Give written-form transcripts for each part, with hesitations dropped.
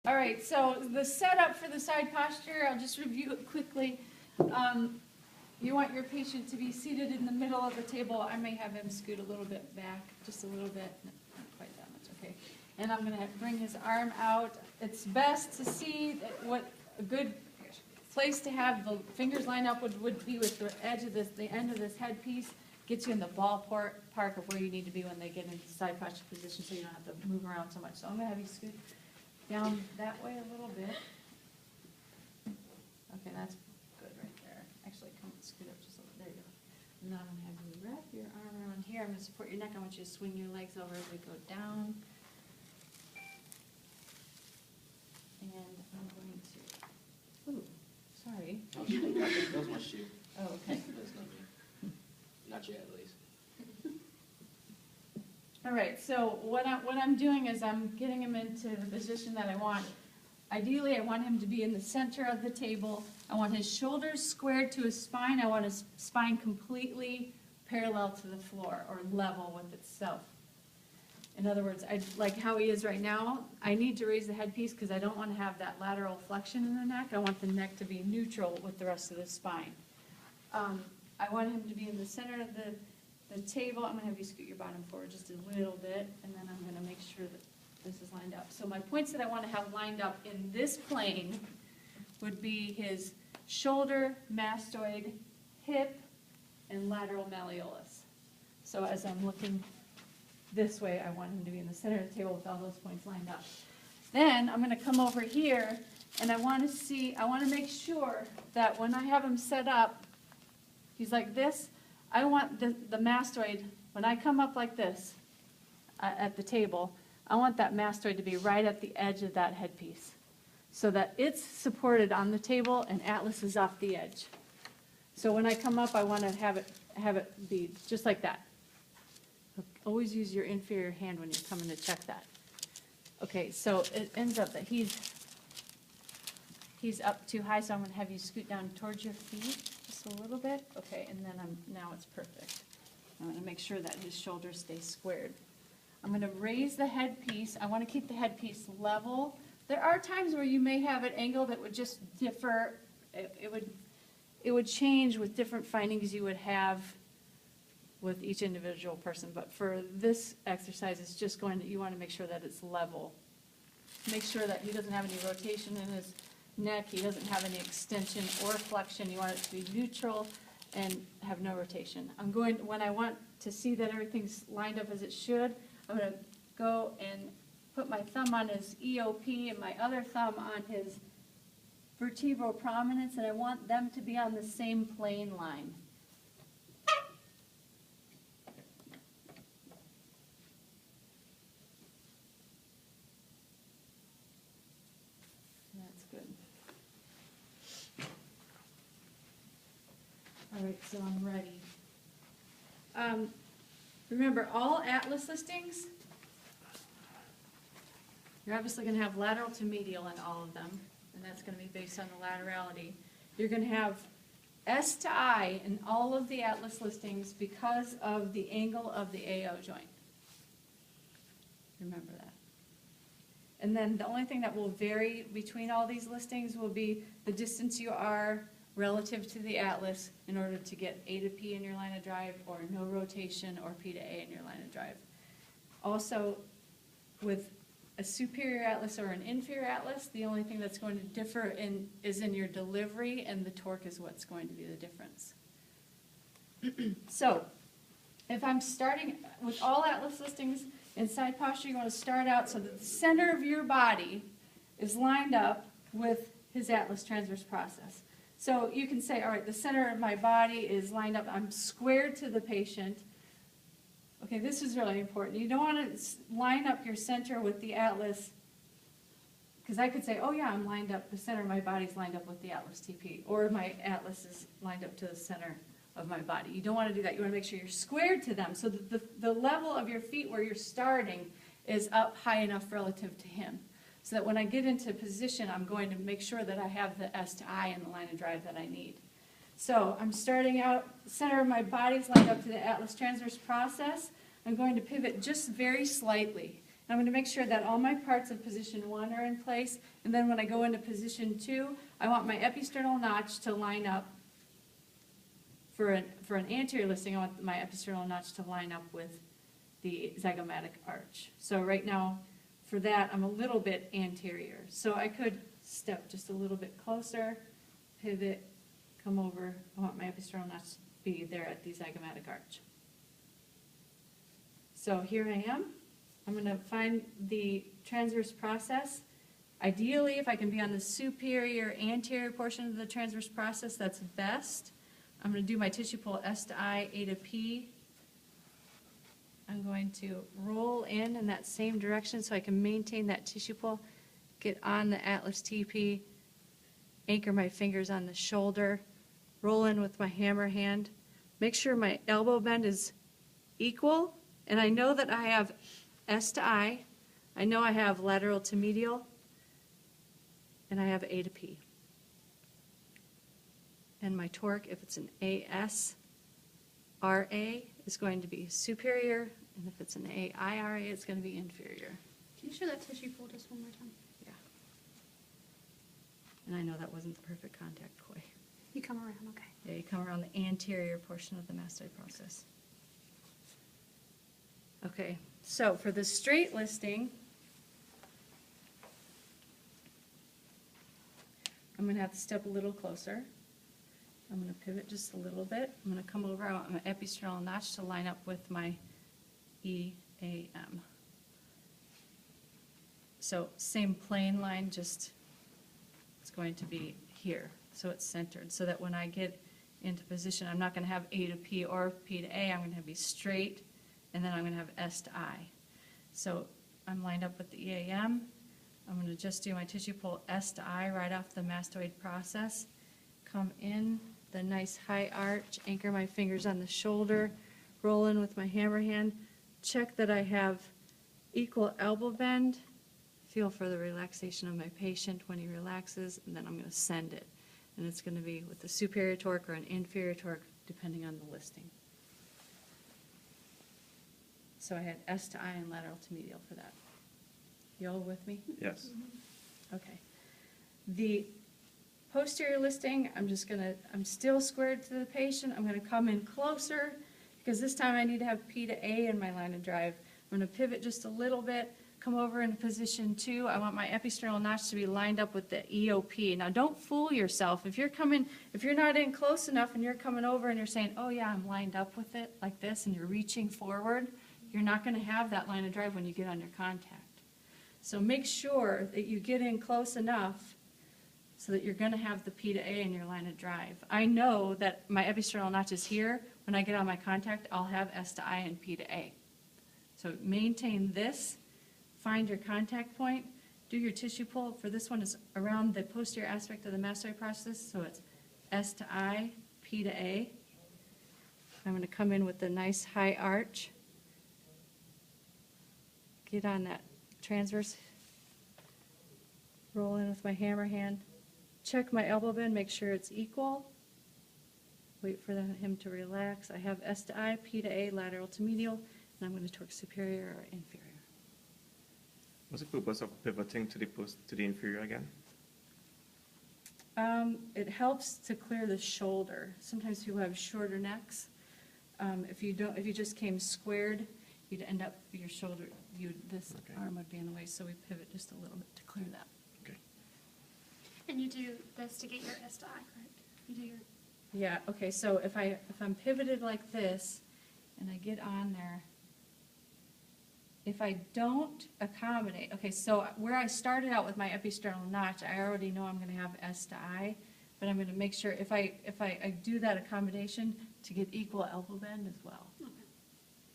All right, so the setup for the side posture, I'll just review it quickly. You want your patient to be seated in the middle of the table. I may have him scoot a little bit back, just a little bit, not quite that much, okay. And I'm gonna bring his arm out. It's best to see what a good place to have the fingers lined up would be with the edge of this, the end of this headpiece. Gets you in the ballpark of where you need to be when they get into side posture position, so you don't have to move around so much. So I'm gonna have you scoot down that way a little bit. Okay, that's good right there. Actually, come scoot up just a little. There you go. And now I'm gonna have you wrap your arm around here. I'm gonna support your neck. I want you to swing your legs over as we go down. And I'm going to. Ooh, sorry. Oh, that was my shoe. Oh, okay. That's not me. Not yet, at least. All right, so what I'm doing is I'm getting him into the position that I want. Ideally, I want him to be in the center of the table. I want his shoulders squared to his spine. I want his spine completely parallel to the floor or level with itself. In other words, like how he is right now, I need to raise the headpiece because I don't want to have that lateral flexion in the neck. I want the neck to be neutral with the rest of the spine. I want him to be in the center of the table. I'm going to have you scoot your bottom forward just a little bit, and then I'm going to make sure that this is lined up. So my points that I want to have lined up in this plane would be his shoulder, mastoid, hip, and lateral malleolus. So as I'm looking this way, I want him to be in the center of the table with all those points lined up. Then I'm going to come over here, and I want to make sure that when I have him set up, he's like this. I want the mastoid, when I come up like this at the table, I want that mastoid to be right at the edge of that headpiece so that it's supported on the table and Atlas is off the edge. So when I come up, I want to have it be just like that. Always use your inferior hand when you're coming to check that. Okay, so it ends up that he's up too high, so I'm going to have you scoot down towards your feet. A little bit, okay, and then now it's perfect. I'm going to make sure that his shoulders stay squared. I'm going to raise the headpiece. I want to keep the headpiece level. There are times where you may have an angle that would just differ. It would change with different findings you would have with each individual person. But for this exercise, it's just you want to make sure that it's level. Make sure that he doesn't have any rotation in his neck, he doesn't have any extension or flexion. You want it to be neutral and have no rotation. When I want to see that everything's lined up as it should, I'm going to go and put my thumb on his EOP and my other thumb on his vertebral prominence, and I want them to be on the same plane line. All right, so I'm ready. Remember, all Atlas listings, you're obviously going to have lateral to medial in all of them, and that's going to be based on the laterality. You're going to have S to I in all of the Atlas listings because of the angle of the AO joint. Remember that. And then the only thing that will vary between all these listings will be the distance you are relative to the Atlas in order to get A to P in your line of drive, or no rotation, or P to A in your line of drive. Also, with a superior Atlas or an inferior Atlas, the only thing that's going to differ is in your delivery, and the torque is what's going to be the difference. So, if I'm starting with all Atlas listings in side posture, you want to start out so that the center of your body is lined up with his Atlas transverse process. So you can say, all right, the center of my body is lined up. I'm squared to the patient. Okay, this is really important. You don't want to line up your center with the Atlas, because I could say, oh yeah, I'm lined up, the center of my body's lined up with the Atlas TP, or my Atlas is lined up to the center of my body. You don't want to do that. You want to make sure you're squared to them so that the level of your feet where you're starting is up high enough relative to him. So that when I get into position, I'm going to make sure that I have the S to I in the line of drive that I need. So I'm starting out, center of my body's lined up to the Atlas transverse process. I'm going to pivot just very slightly. I'm gonna make sure that all my parts of position 1 are in place, and then when I go into position 2, I want my external notch to line up. For an anterior listing, I want my external notch to line up with the zygomatic arch. So right now, for that, I'm a little bit anterior. So I could step just a little bit closer, pivot, come over. I want my external notch to be there at the zygomatic arch. So here I am. I'm going to find the transverse process. Ideally, if I can be on the superior anterior portion of the transverse process, that's best. I'm going to do my tissue pull S to I, A to P. I'm going to roll in that same direction so I can maintain that tissue pull, get on the Atlas TP, anchor my fingers on the shoulder, roll in with my hammer hand, make sure my elbow bend is equal, and I know that I have S to I know I have lateral to medial, and I have A to P. And my torque, if it's an AS, RA, is going to be superior, and if it's an AIRA, it's going to be inferior. Can you show that tissue pull just one more time? Yeah. And I know that wasn't the perfect contact, Coy. You come around, okay. Yeah, you come around the anterior portion of the mastoid process. Okay, so for the straight listing, I'm going to have to step a little closer. I'm going to pivot just a little bit. I'm going to come over. I want my external notch to line up with my EAM. So same plane line, just it's going to be here. So it's centered so that when I get into position, I'm not going to have A to P or P to A. I'm going to be straight, and then I'm going to have S to I. So I'm lined up with the EAM. I'm going to just do my tissue pull S to I right off the mastoid process. Come in, the nice high arch, anchor my fingers on the shoulder, roll in with my hammer hand, check that I have equal elbow bend, feel for the relaxation of my patient when he relaxes, and then I'm going to send it. And it's going to be with a superior torque or an inferior torque, depending on the listing. So I had S to I and lateral to medial for that. You all with me? Yes. Okay. The posterior listing, I'm still squared to the patient. I'm going to come in closer because this time I need to have P to A in my line of drive. I'm going to pivot just a little bit, come over into position 2. I want my external notch to be lined up with the EOP. Now don't fool yourself. If you're not in close enough and you're coming over and you're saying, oh yeah, I'm lined up with it like this, and you're reaching forward, you're not going to have that line of drive when you get on your contact. So make sure that you get in close enough so that you're going to have the P to A in your line of drive. I know that my external notch is here. When I get on my contact, I'll have S to I and P to A. So maintain this, find your contact point, do your tissue pull. For this one, is around the posterior aspect of the mastoid process, so it's S to I, P to A. I'm going to come in with a nice high arch. Get on that transverse, roll in with my hammer hand, check my elbow bend, make sure it's equal, wait for him to relax. I have S to I, P to A, lateral to medial, and I'm going to torque superior or inferior. What's the purpose of pivoting to the inferior again? It helps to clear the shoulder. Sometimes people have shorter necks. If you just came squared, you'd end up your shoulder. This Okay. arm would be in the way, so we pivot just a little bit to clear that. Okay. And you do this to get your S to I, correct? You do your, Yeah. Okay. So if I'm pivoted like this, and I get on there, if I don't accommodate, okay. So where I started out with my external notch, I already know I'm going to have S to I, but I'm going to make sure if I do that accommodation to get equal elbow bend as well. okay.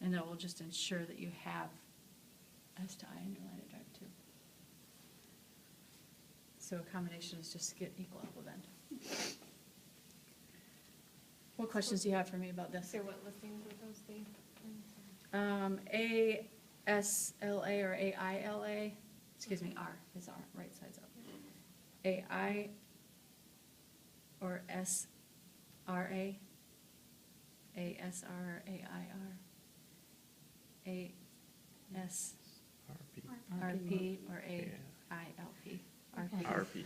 And that will just ensure that you have S to I in your line of drive too. So accommodation is just to get equal elbow bend. What questions do you have for me about this? So what listings would those be? ASLA or AILA, excuse me, R is R, right side's up. AI or SRA, ASR or AIR, AS, RP. RP or AILP? RP. RP.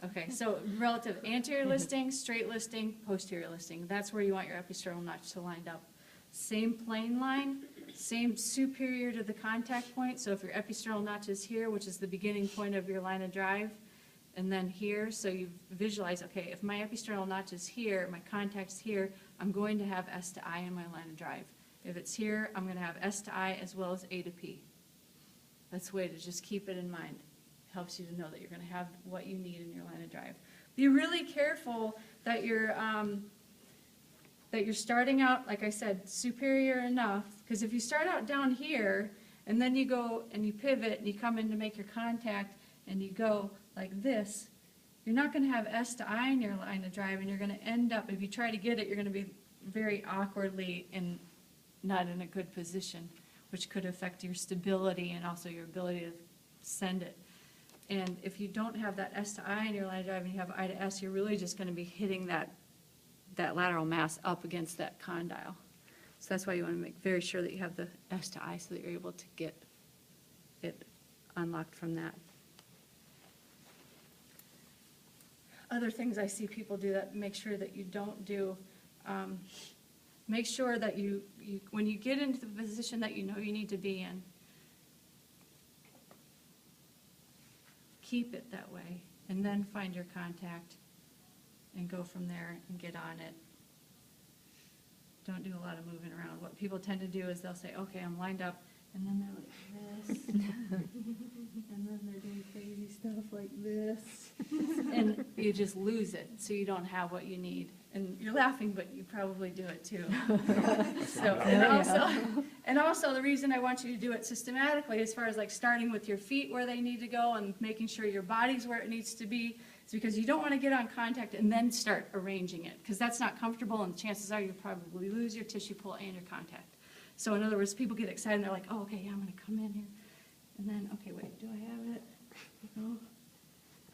Okay, so relative anterior listing, straight listing, posterior listing, that's where you want your episternal notch to line up. Same plane line, same superior to the contact point, so if your episternal notch is here, which is the beginning point of your line of drive, and then here, so you visualize, okay, if my episternal notch is here, my contact's here, I'm going to have S to I in my line of drive. If it's here, I'm gonna have S to I as well as A to P. That's a way to just keep it in mind. Helps you to know that you're gonna have what you need in your line of drive. Be really careful that you're starting out, like I said, superior enough, because if you start out down here, and then you go and you pivot, and you come in to make your contact, and you go like this, you're not gonna have S to I in your line of drive, and you're gonna end up, if you try to get it, you're gonna be very awkwardly and not in a good position, which could affect your stability and also your ability to send it. And if you don't have that S to I in your line of drive and you have I to S, you're really just gonna be hitting that lateral mass up against that condyle. So that's why you wanna make very sure that you have the S to I so that you're able to get it unlocked from that. Other things I see people do that make sure that you don't do, make sure that you, when you get into the position that you know you need to be in, keep it that way, and then find your contact and go from there and get on it. Don't do a lot of moving around. What people tend to do is they'll say, okay, I'm lined up, and then they're like this, and then they're doing crazy stuff like this, and you just lose it, so you don't have what you need. And you're laughing, but you probably do it too. So, and also the reason I want you to do it systematically, as far as like starting with your feet where they need to go and making sure your body's where it needs to be, is because you don't want to get on contact and then start arranging it, because that's not comfortable, and chances are you'll probably lose your tissue pull and your contact. So in other words, people get excited and they're like, oh, okay, yeah, I'm going to come in here. And then, okay, wait, do I have it? No.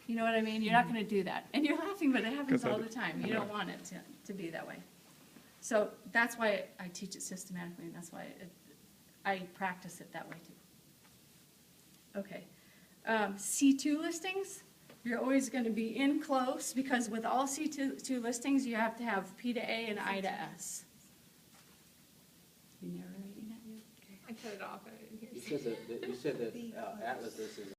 You know what I mean? You're not going to do that. And you're laughing, but it happens all the time. You don't want it to be that way. So that's why I teach it systematically, and that's why I practice it that way too. Okay. C2 listings, you're always going to be in close, because with all C2 listings, you have to have P to A and I to S. You narrating at you? I cut it off. I didn't hear you. You said that Atlas is